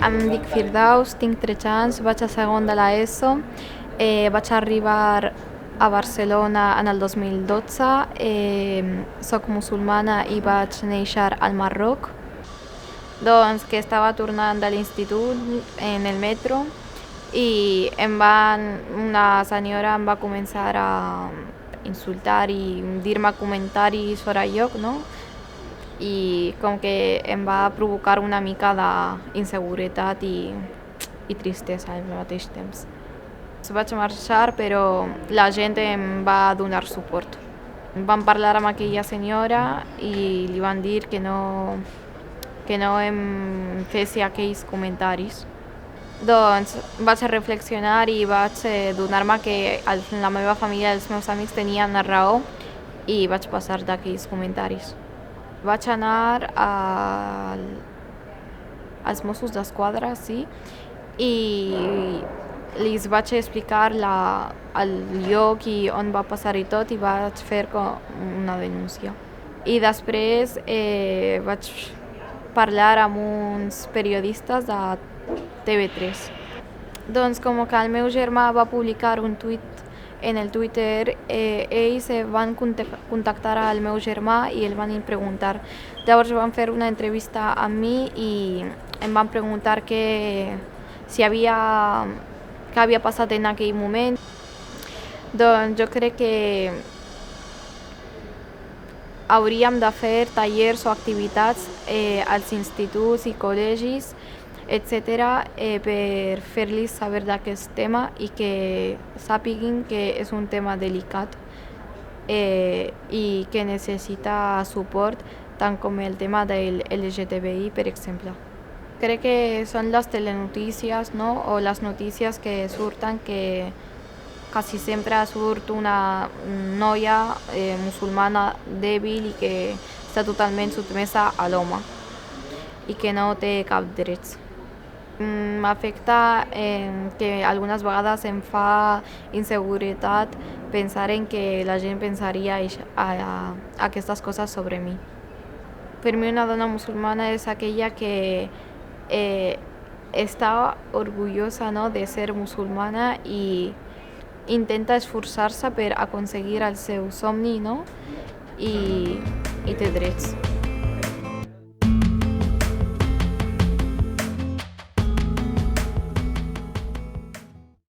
Em dic Firdaus, tinc 13 anys, vaig a segon de l'ESO. Vaig arribar a Barcelona en el 2012. Soc musulmana i vaig néixer al Marroc. Doncs que estava tornant de l'institut en el metro i una senyora em va començar a insultar i dir-me comentaris fora de lloc, no? I com que em va provocar una mica d'inseguretat i tristesa al mateix temps. Vaig marxar, però la gent em va donar suport. Vam parlar amb aquella senyora i li van dir que no em fessi aquells comentaris. Doncs vaig reflexionar i vaig donar-me que la meva família i els meus amics tenien raó i vaig passar d'aquells comentaris. Vaig anar als Mossos d'Esquadra, sí, i els vaig explicar el lloc i on va passar i tot, i vaig fer una denúncia. I després vaig parlar amb uns periodistes de TV3. Doncs com que el meu germà va publicar un tuit en el Twitter, ells van contactar al meu germà i el van preguntar. Llavors van fer una entrevista amb mi i em van preguntar què havia passat en aquell moment. Doncs jo crec que hauríem de fer tallers o activitats als instituts i col·legis, etc., per fer-los saber d'aquest tema i que sàpiguin que és un tema delicat i que necessita suport, tant com el tema del LGTBI, per exemple. Crec que són les telenotícies, no? O les notícies que surten que quasi sempre surt una noia musulmana dèbil i que està totalment sotmesa a l'home i que no té cap drets. M'afecta que algunes vegades em fa inseguretat pensar en que la gent pensaria aquestes coses sobre mi. Per mi una dona musulmana és aquella que està orgullosa, no, de ser musulmana i intenta esforçar-se per aconseguir el seu somni, no? I té drets.